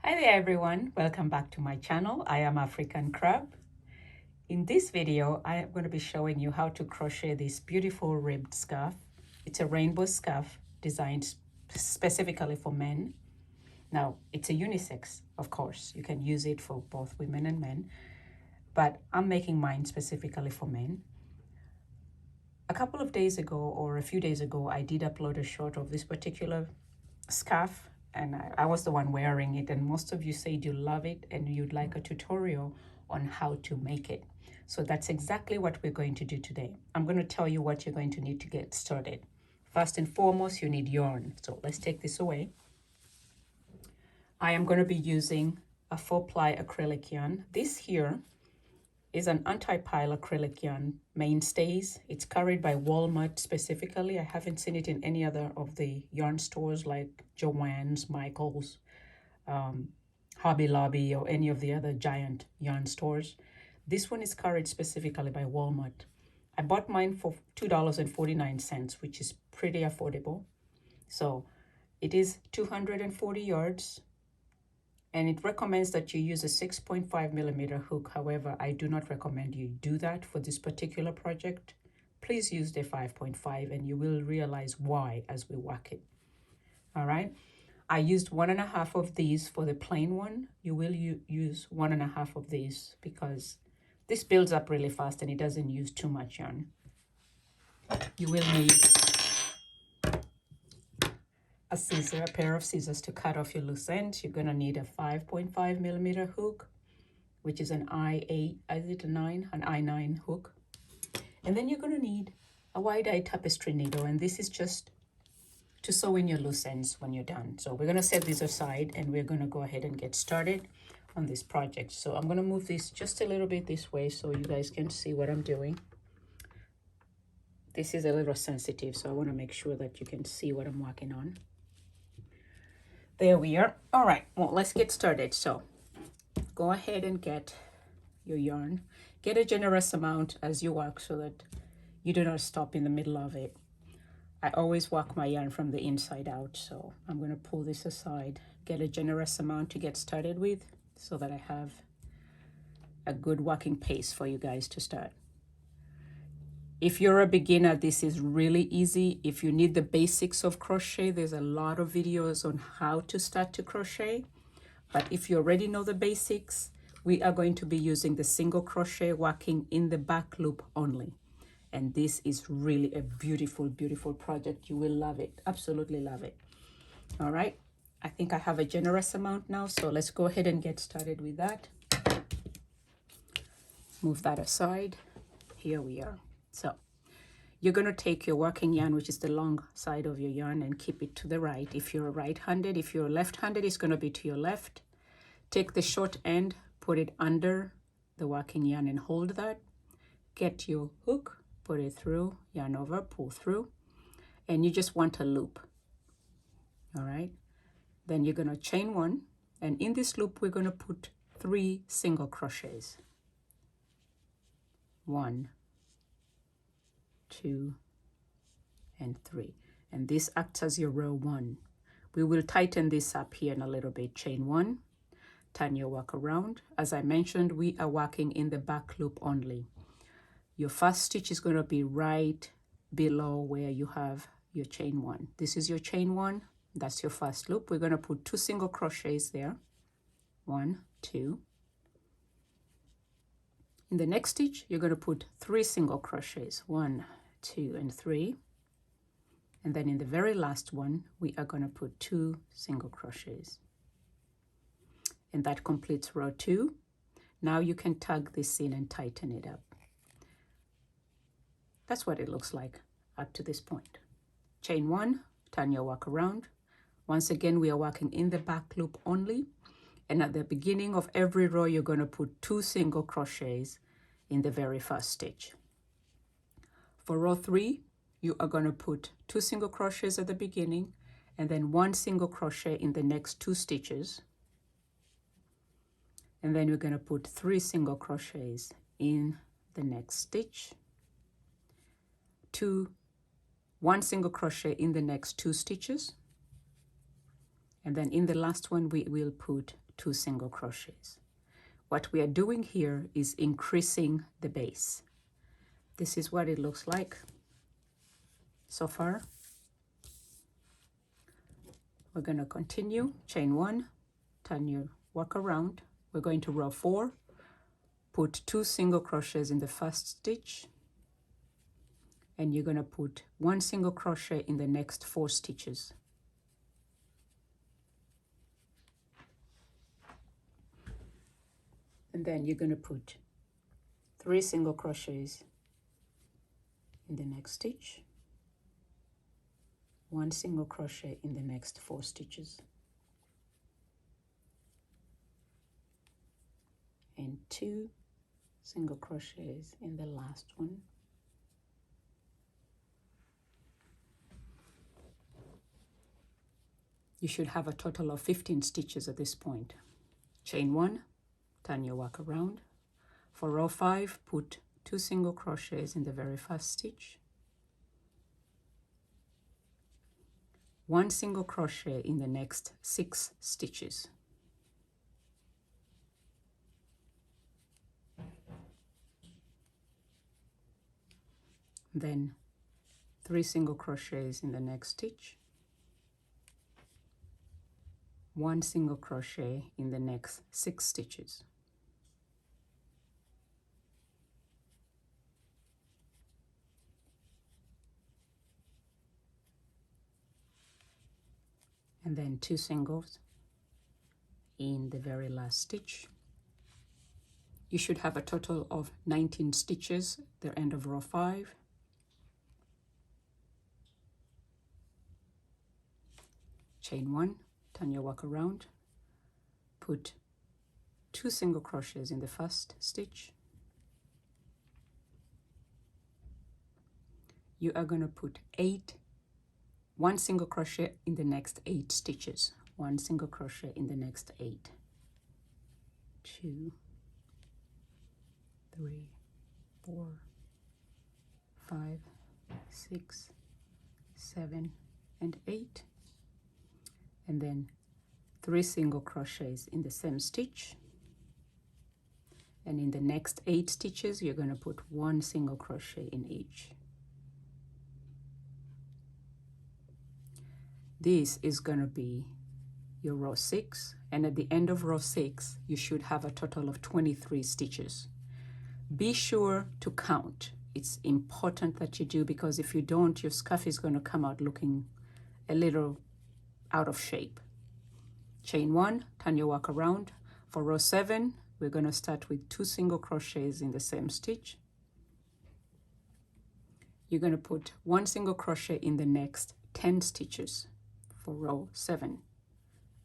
Hi there everyone, welcome back to my channel. I am African Crab. In this video, I am going to be showing you how to crochet this beautiful ribbed scarf. It's a rainbow scarf designed specifically for men. Now, it's a unisex, of course. You can use it for both women and men, but I'm making mine specifically for men. A couple of days ago, or a few days ago, I did upload a shot of this particular scarf, and I was the one wearing it, and most of you said you love it and you'd like a tutorial on how to make it. So that's exactly what we're going to do today. I'm going to tell you what you're going to need to get started. First and foremost, you need yarn. So let's take this away. I am going to be using a 4-ply acrylic yarn. This here is an anti-pile acrylic yarn mainstays. It's carried by Walmart specifically. I haven't seen it in any other of the yarn stores like Joann's, Michael's, Hobby Lobby, or any of the other giant yarn stores. This one is carried specifically by Walmart. I bought mine for $2.49, which is pretty affordable. So it is 240 yards. And it recommends that you use a 6.5mm hook. However, I do not recommend you do that for this particular project. Please use the 5.5 and you will realize why as we work it. All right. I used 1.5 of these for the plain one. You will use 1.5 of these because this builds up really fast and it doesn't use too much yarn. You will need a pair of scissors to cut off your loose ends. You're going to need a 5.5mm hook, which is an I8, is it a 9? An I9 hook. And then you're going to need a wide-eye tapestry needle, and this is just to sew in your loose ends when you're done. So we're going to set these aside and we're going to go ahead and get started on this project. So I'm going to move this just a little bit this way so you guys can see what I'm doing. This is a little sensitive, so I want to make sure that you can see what I'm working on. There we are. All right, well, let's get started. So go ahead and get your yarn. Get a generous amount as you work so that you do not stop in the middle of it. I always work my yarn from the inside out, so I'm going to pull this aside. Get a generous amount to get started with so that I have a good working pace for you guys to start. If you're a beginner, this is really easy. If you need the basics of crochet, there's a lot of videos on how to start to crochet. But if you already know the basics, we are going to be using the single crochet working in the back loop only. And this is really a beautiful, beautiful project. You will love it. Absolutely love it. All right. I think I have a generous amount now, so let's go ahead and get started with that. Move that aside. Here we are. So you're going to take your working yarn, which is the long side of your yarn, and keep it to the right. If you're right-handed, if you're left-handed, it's going to be to your left. Take the short end, put it under the working yarn and hold that. Get your hook, put it through, yarn over, pull through, and you just want a loop. All right. Then you're going to chain one, and in this loop, we're going to put 3 single crochets. 1, 2, and 3, and this acts as your row 1. We will tighten this up here in a little bit. Chain 1, turn your work around. As I mentioned, we are working in the back loop only. Your first stitch is going to be right below where you have your chain 1. This is your chain 1. That's your first loop. We're going to put 2 single crochets there. 1, 2. In the next stitch, you're going to put 3 single crochets. 1, 2, and 3. And then in the very last one, we are going to put 2 single crochets. And that completes row 2. Now you can tug this in and tighten it up. That's what it looks like up to this point. Chain 1, turn your work around. Once again, we are working in the back loop only. And at the beginning of every row, you're going to put 2 single crochets in the very first stitch. For row 3, you are going to put 2 single crochets at the beginning and then 1 single crochet in the next 2 stitches. And then we're going to put 3 single crochets in the next stitch. 1 single crochet in the next 2 stitches. And then in the last one, we will put 2 single crochets. What we are doing here is increasing the base. This is what it looks like so far. We're going to continue, chain 1, turn your work around. We're going to row 4, put 2 single crochets in the first stitch, and you're going to put 1 single crochet in the next 4 stitches. And then you're going to put 3 single crochets in the next stitch, 1 single crochet in the next 4 stitches, and 2 single crochets in the last one. You should have a total of 15 stitches at this point. Chain 1, turn your work around. For row 5, put 2 single crochets in the very first stitch, 1 single crochet in the next 6 stitches, then 3 single crochets in the next stitch, 1 single crochet in the next 6 stitches, and then 2 singles in the very last stitch. You should have a total of 19 stitches at the end of row 5. Chain 1, turn your work around, put 2 single crochets in the first stitch. You are going to put 1 single crochet in the next 8 stitches, 1 single crochet in the next 8, 2, 3, 4, 5, 6, 7, and 8, and then 3 single crochets in the same stitch, and in the next 8 stitches you're going to put 1 single crochet in each. This is going to be your row 6, and at the end of row 6 you should have a total of 23 stitches. Be sure to count. It's important that you do, because if you don't, your scarf is going to come out looking a little out of shape. Chain 1, turn your work around. For row 7, we're going to start with 2 single crochets in the same stitch. You're going to put 1 single crochet in the next 10 stitches for row 7.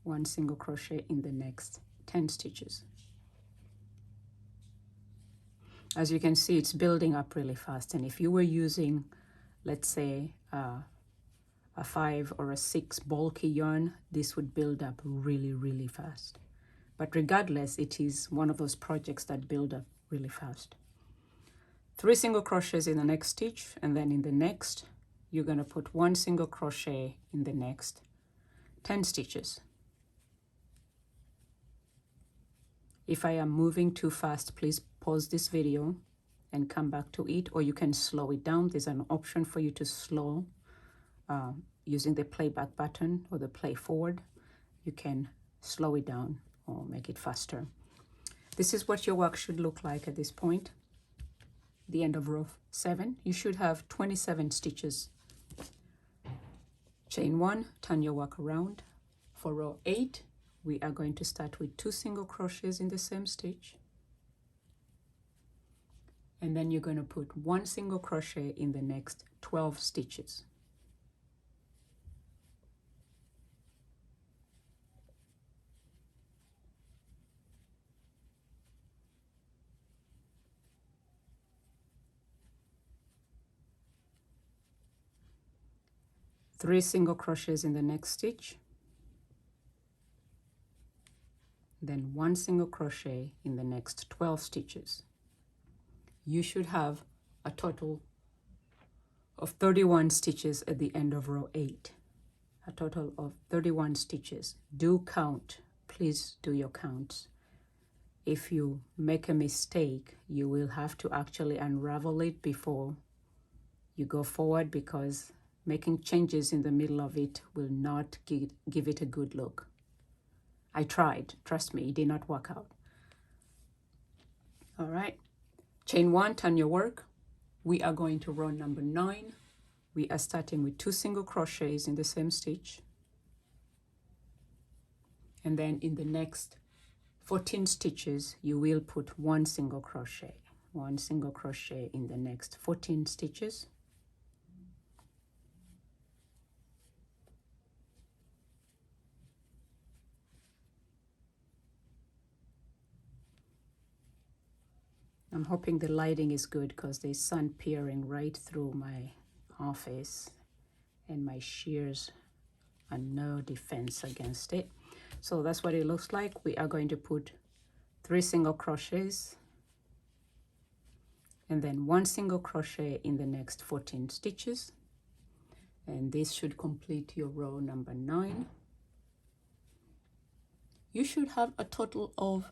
1 single crochet in the next 10 stitches. As you can see, it's building up really fast, and if you were using, let's say, a 5 or a 6 bulky yarn, this would build up really, really fast. But regardless, it is one of those projects that build up really fast. 3 single crochets in the next stitch, and then in the next, you're going to put 1 single crochet in the next 10 stitches. If I am moving too fast, please pause this video and come back to it, or you can slow it down. There's an option for you to slow using the playback button or the play forward. You can slow it down or make it faster. This is what your work should look like at this point. The end of row 7, you should have 27 stitches. Chain 1, turn your work around. For row 8, we are going to start with 2 single crochets in the same stitch, and then you're going to put 1 single crochet in the next 12 stitches. Three single crochets in the next stitch, then 1 single crochet in the next 12 stitches. You should have a total of 31 stitches at the end of row 8. A total of 31 stitches. Do count. please do your counts. If you make a mistake, you will have to actually unravel it before you go forward, because making changes in the middle of it will not give it a good look. I tried, trust me, it did not work out. All right, chain 1, turn your work. We are going to row number 9. We are starting with 2 single crochets in the same stitch. And then in the next 14 stitches, you will put 1 single crochet. 1 single crochet in the next 14 stitches. I'm hoping the lighting is good because there's sun peering right through my office and my shears are no defense against it. So that's what it looks like. We are going to put 3 single crochets and then 1 single crochet in the next 14 stitches. And this should complete your row number 9. You should have a total of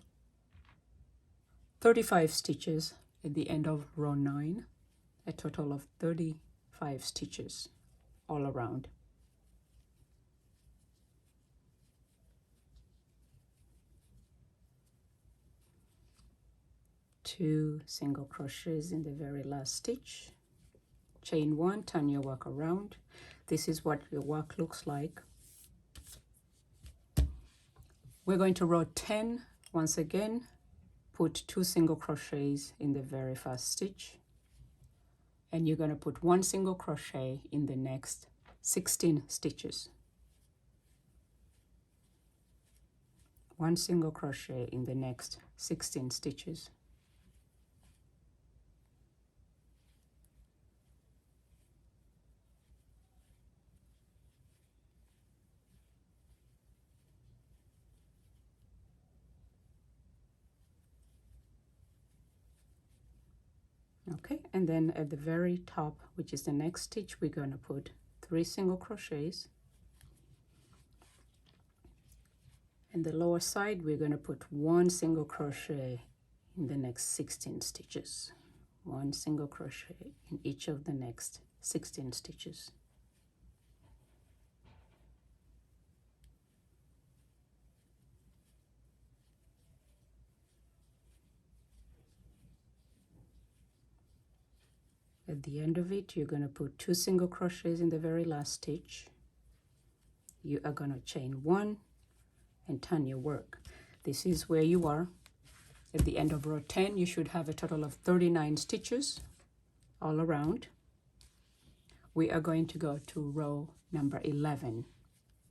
35 stitches at the end of row 9, a total of 35 stitches all around. Two single crochets in the very last stitch, chain 1, turn your work around. This is what your work looks like. We're going to row 10 once again. Put 2 single crochets in the very first stitch, and you're going to put 1 single crochet in the next 16 stitches. 1 single crochet in the next 16 stitches. Okay, and then at the very top, which is the next stitch, we're going to put 3 single crochets. And the lower side, we're going to put 1 single crochet in the next 16 stitches. 1 single crochet in each of the next 16 stitches. At the end of it, you're going to put 2 single crochets in the very last stitch. You are going to chain 1 and turn your work. This is where you are. At the end of row 10, you should have a total of 39 stitches all around. We are going to go to row number 11.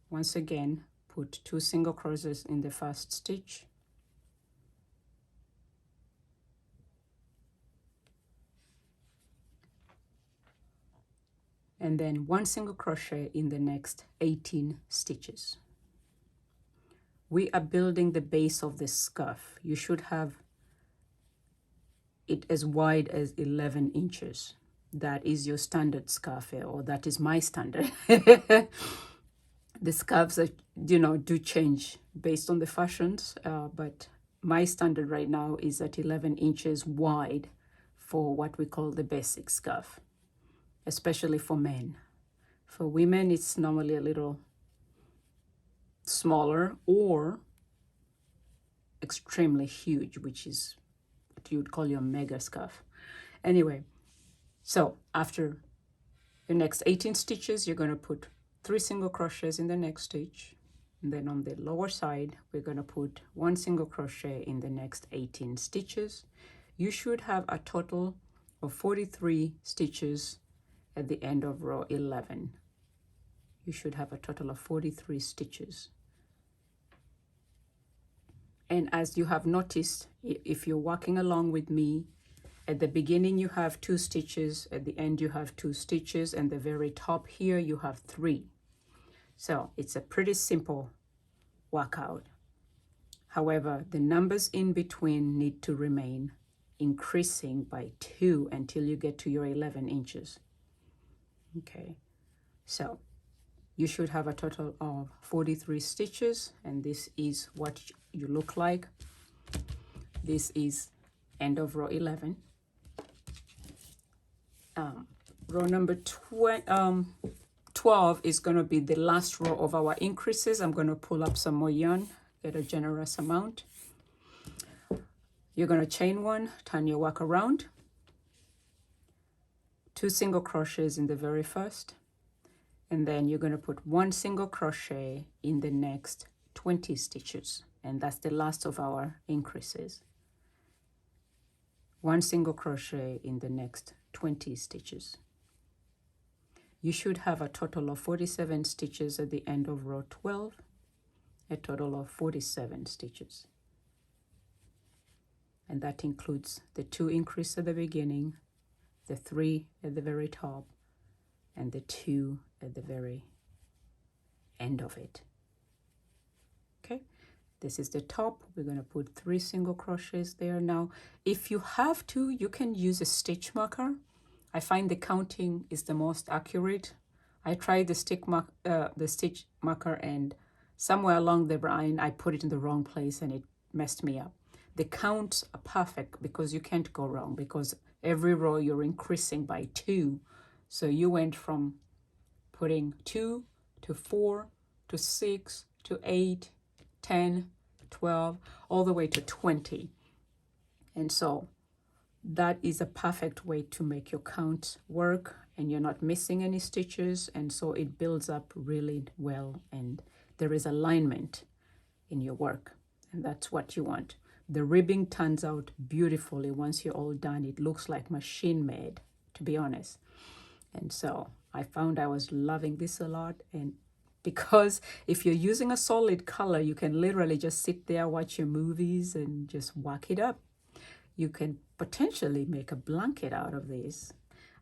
Once again, put 2 single crochets in the first stitch. And then 1 single crochet in the next 18 stitches. We are building the base of the scarf. You should have it as wide as 11 inches. That is your standard scarf, or that is my standard. The scarves that, do change based on the fashions, but my standard right now is at 11 inches wide for what we call the basic scarf, especially for men. For women, it's normally a little smaller or extremely huge, which is what you would call your mega scarf. Anyway, so after the next 18 stitches, you're going to put 3 single crochets in the next stitch. And then on the lower side, we're going to put 1 single crochet in the next 18 stitches. You should have a total of 43 stitches at the end of row 11. You should have a total of 43 stitches. And as you have noticed, if you're walking along with me, at the beginning you have 2 stitches, at the end you have 2 stitches, and the very top here you have 3. So it's a pretty simple workout. However, the numbers in between need to remain increasing by 2 until you get to your 11 inches. Okay, so You should have a total of 43 stitches, and this is what you look like. This is end of row 11. Row number 12 is going to be the last row of our increases. I'm going to pull up some more yarn, get a generous amount. You're going to chain one, turn your work around, 2 single crochets in the very first, and then you're going to put 1 single crochet in the next 20 stitches, and that's the last of our increases. 1 single crochet in the next 20 stitches. You should have a total of 47 stitches at the end of row 12, a total of 47 stitches. And that includes the 2 increase at the beginning, the 3 at the very top, and the 2 at the very end of it. Okay, this is the top. We're going to put 3 single crochets there. Now, if you have to, you can use a stitch marker. I find the counting is the most accurate. I tried the stitch marker, and somewhere along the line, I put it in the wrong place and it messed me up. The counts are perfect because you can't go wrong, because every row you're increasing by 2. So you went from putting 2 to 4 to 6 to 8, 10, 12, all the way to 20. And so that is a perfect way to make your count work, and you're not missing any stitches, and so it builds up really well, and there is alignment in your work, and that's what you want. The ribbing turns out beautifully once you're all done. It looks like machine made, to be honest. And so I found I was loving this a lot, and because if you're using a solid color, you can literally just sit there, watch your movies, and just whack it up. You can potentially make a blanket out of this.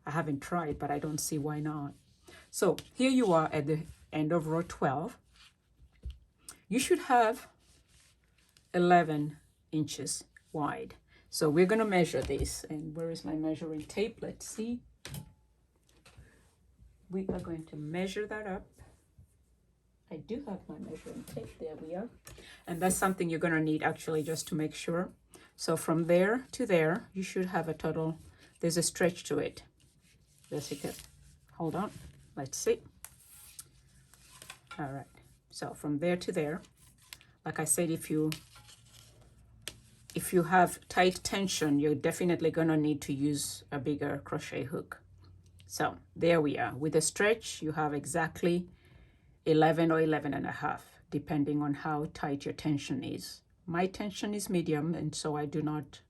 I haven't tried, but I don't see why not. So here you are at the end of row 12. You should have 11 inches wide. So we're going to measure this. And where is my measuring tape? Let's see. We are going to measure that up. I do have my measuring tape. There we are. And that's something you're going to need actually just to make sure. So from there to there, you should have a total, there's a stretch to it. Jessica, hold on. Let's see. All right. So from there to there, like I said, if you have tight tension, you're definitely going to need to use a bigger crochet hook. So there we are. With a stretch, you have exactly 11 or 11 and a half, depending on how tight your tension is. My tension is medium, and so I do not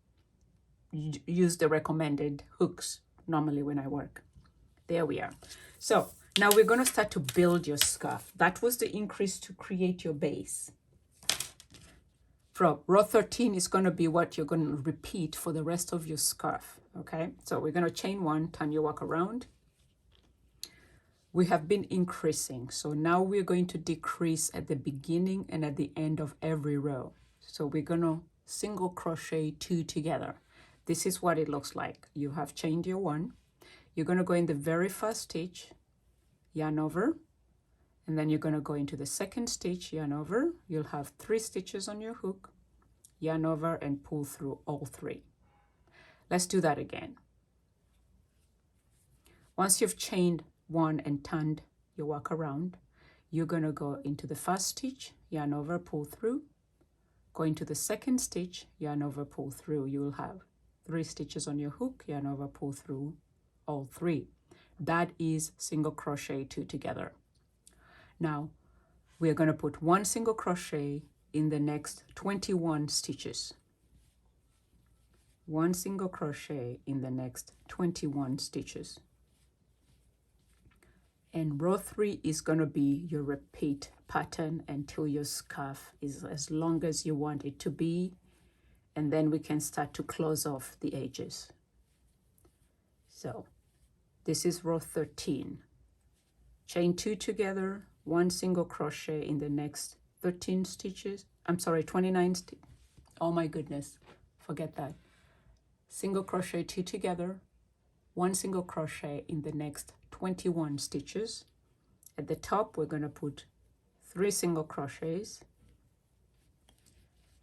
use the recommended hooks normally when I work. There we are. So now we're going to start to build your scarf. That was the increase to create your base. From row 13 is going to be what you're going to repeat for the rest of your scarf. Okay, so we're going to chain one, turn your work around. We have been increasing, so now we're going to decrease at the beginning and at the end of every row. So we're going to single crochet 2 together. This is what it looks like. You have chained your one. You're going to go in the very first stitch, yarn over, and then you're going to go into the second stitch, yarn over. You'll have 3 stitches on your hook, yarn over, and pull through all 3. Let's do that again. Once you've chained one and turned your work around, you're going to go into the first stitch, yarn over, pull through, go into the second stitch, yarn over, pull through. You will have 3 stitches on your hook, yarn over, pull through all 3. That is single crochet 2 together. Now we're going to put 1 single crochet in the next 21 stitches. 1 single crochet in the next 21 stitches. And row 3 is going to be your repeat pattern until your scarf is as long as you want it to be, and then we can start to close off the edges. So this is row 13. Chain 2 together, 1 single crochet in the next 13 stitches. I'm sorry, 29 stitches. Oh my goodness, forget that. Single crochet 2 together, 1 single crochet in the next 21 stitches, At the top, we're going to put 3 single crochets.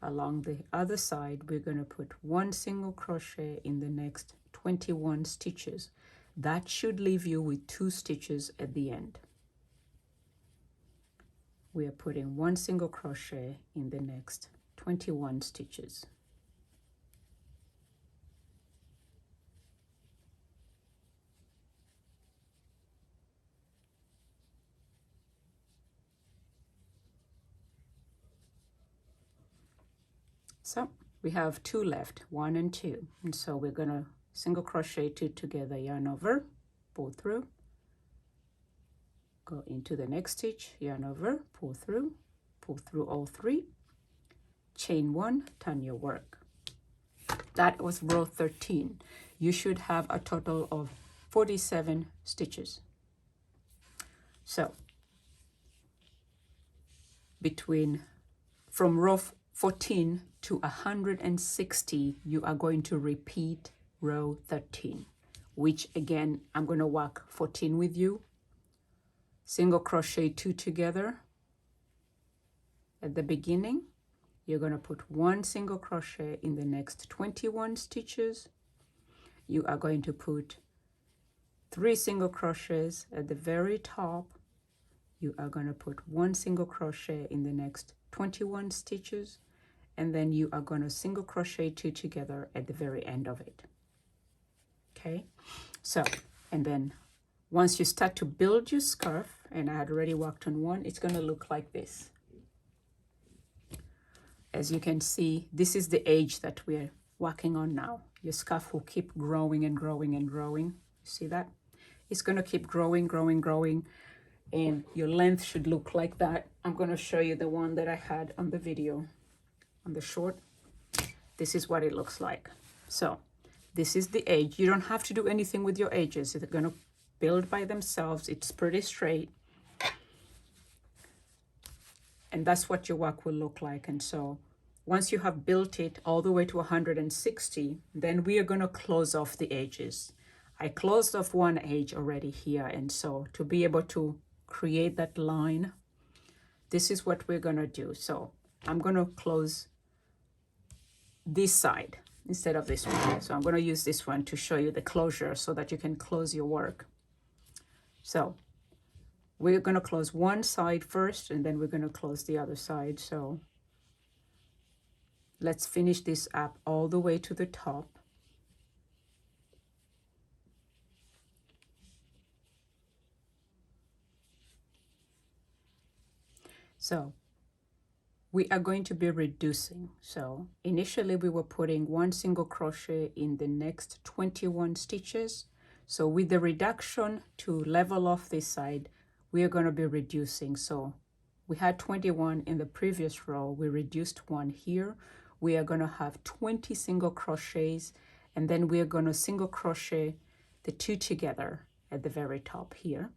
Along the other side, we're going to put 1 single crochet in the next 21 stitches. That should leave you with 2 stitches at the end. We are putting 1 single crochet in the next 21 stitches. So we have 2 left, 1 and 2. And so we're going to single crochet 2 together, yarn over, pull through, go into the next stitch, yarn over, pull through all 3, chain 1, turn your work. That was row 13. You should have a total of 47 stitches. So from row 14 to 160, you are going to repeat row 13, which again, I'm going to work 14 with you. Single crochet 2 together. At the beginning, you're going to put 1 single crochet in the next 21 stitches. You are going to put 3 single crochets at the very top. You are going to put 1 single crochet in the next 21 stitches, and then you are going to single crochet 2 together at the very end of it. Okay, so, and then once you start to build your scarf, and I had already worked on one, it's going to look like this. As you can see, this is the edge that we're working on now. Your scarf will keep growing and growing and growing. See that? It's going to keep growing, growing, growing, and your length should look like that. I'm going to show you the one that I had on the video, on the short. This is what it looks like. So this is the edge. You don't have to do anything with your edges. They're going to build by themselves. It's pretty straight. And that's what your work will look like. And so once you have built it all the way to 160, then we are going to close off the edges. I closed off one edge already here. And so to be able to create that line, this is what we're going to do. So I'm going to close this side instead of this one. So I'm going to use this one to show you the closure so that you can close your work. So we're going to close one side first, and then we're going to close the other side. So let's finish this up all the way to the top. So we are going to be reducing. So initially we were putting 1 single crochet in the next 21 stitches. So with the reduction to level off this side, we are going to be reducing. So we had 21 in the previous row. We reduced 1 here. We are going to have 20 single crochets, and then we are going to single crochet the 2 together at the very top here.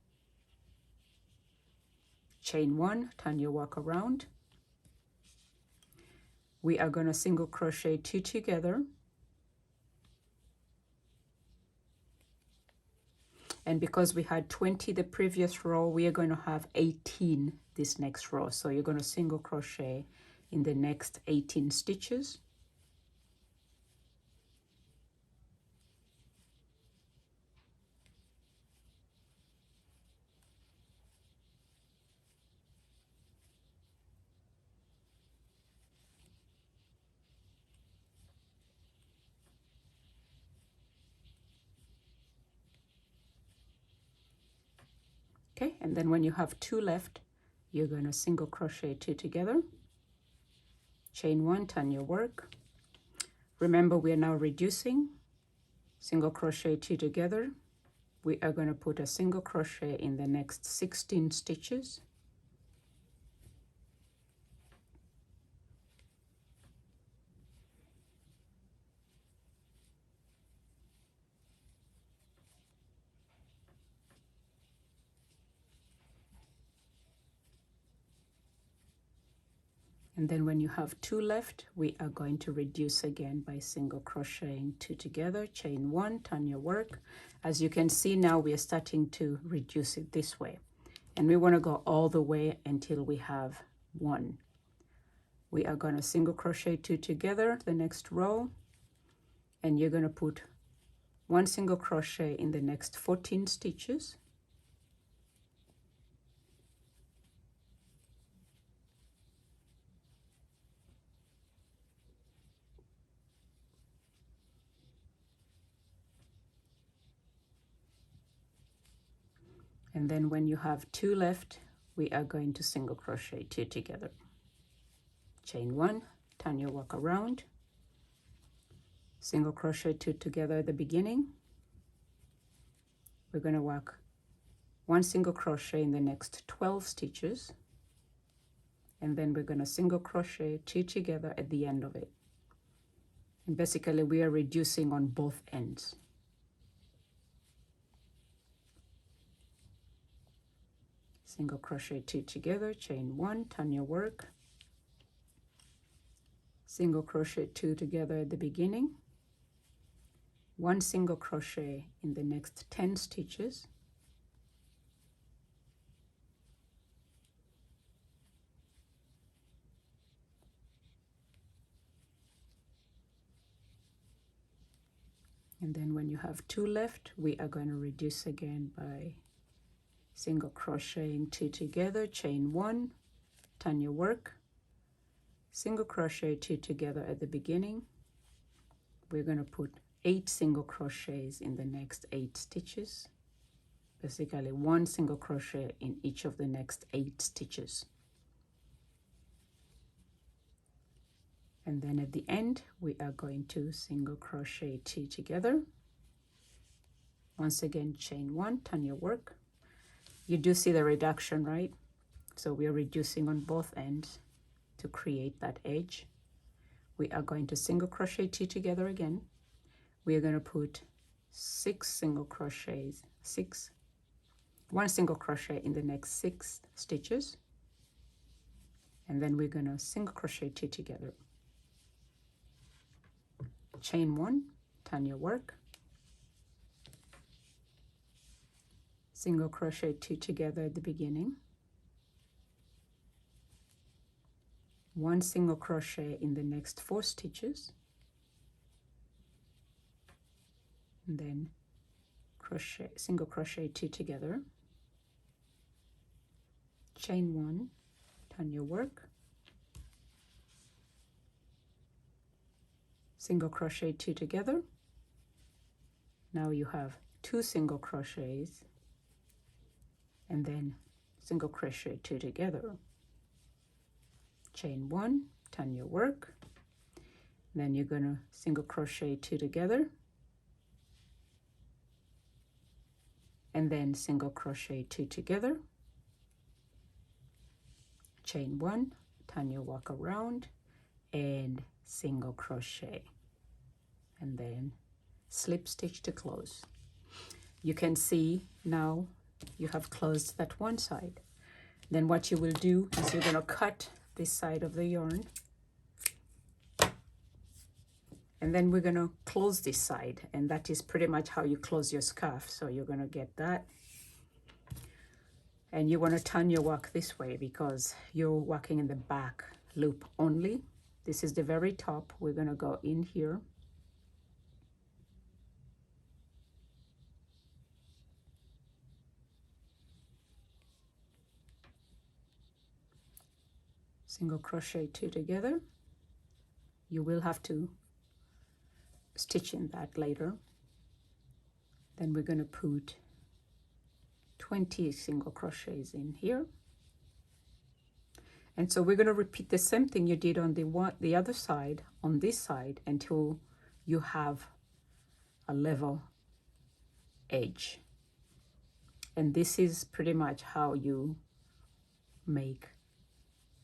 Chain 1, turn your work around. We are going to single crochet 2 together. And because we had 20 the previous row, we are going to have 18 this next row. So you're going to single crochet in the next 18 stitches. Okay, and then when you have 2 left, you're going to single crochet 2 together, chain 1, turn your work. Remember, we are now reducing. Single crochet 2 together. We are going to put a single crochet in the next 16 stitches. And then when you have 2 left, we are going to reduce again by single crocheting 2 together, chain 1, turn your work. As you can see now, we are starting to reduce it this way. And we want to go all the way until we have 1. We are going to single crochet 2 together the next row, and you're going to put 1 single crochet in the next 14 stitches. And then when you have 2 left, we are going to single crochet 2 together. Chain 1, turn your work around, single crochet 2 together at the beginning. We're going to work 1 single crochet in the next 12 stitches, and then we're going to single crochet 2 together at the end of it. And basically we are reducing on both ends. Single crochet 2 together, chain 1, turn your work, single crochet 2 together at the beginning, 1 single crochet in the next 10 stitches, and then when you have 2 left, we are going to reduce again by single crocheting 2 together, chain 1, turn your work, single crochet 2 together at the beginning. We're going to put 8 single crochets in the next 8 stitches, basically 1 single crochet in each of the next 8 stitches. And then at the end, we are going to single crochet 2 together. Once again, chain 1, turn your work. You do see the reduction, right? So we are reducing on both ends to create that edge. We are going to single crochet 2 together again. We are going to put 6 single crochets, 1 single crochet in the next 6 stitches. And then we're going to single crochet 2 together. Chain 1, turn your work. Single crochet 2 together at the beginning, 1 single crochet in the next 4 stitches, and then crochet, single crochet 2 together, chain 1, turn your work, single crochet 2 together. Now you have 2 single crochets, and then single crochet 2 together, chain 1, turn your work, then you're going to single crochet 2 together, and then single crochet 2 together, chain 1, turn your work around, and single crochet, and then slip stitch to close. You can see now you have closed that one side. Then what you will do is you're going to cut this side of the yarn, and then we're going to close this side, and that is pretty much how you close your scarf. So you're going to get that, and you want to turn your work this way because you're working in the back loop only. This is the very top. We're going to go in here, single crochet 2 together. You will have to stitch in that later. Then we're going to put 20 single crochets in here, and so we're going to repeat the same thing you did on the other side on this side until you have a level edge. And this is pretty much how you make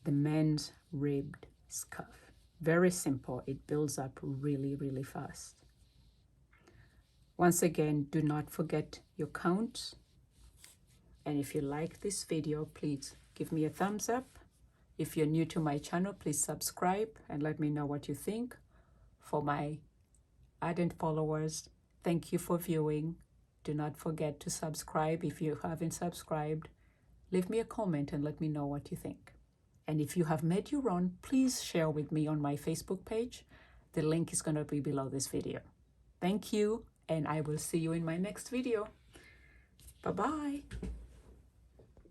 the men's ribbed scarf. Very simple. It builds up really, really fast. Once again, do not forget your counts. And if you like this video, please give me a thumbs up. If you're new to my channel, please subscribe and let me know what you think. For my ardent followers, thank you for viewing. Do not forget to subscribe if you haven't subscribed. leave me a comment and let me know what you think. And if you have made your own, please share with me on my Facebook page. The link is going to be below this video. Thank you, and I will see you in my next video. Bye-bye.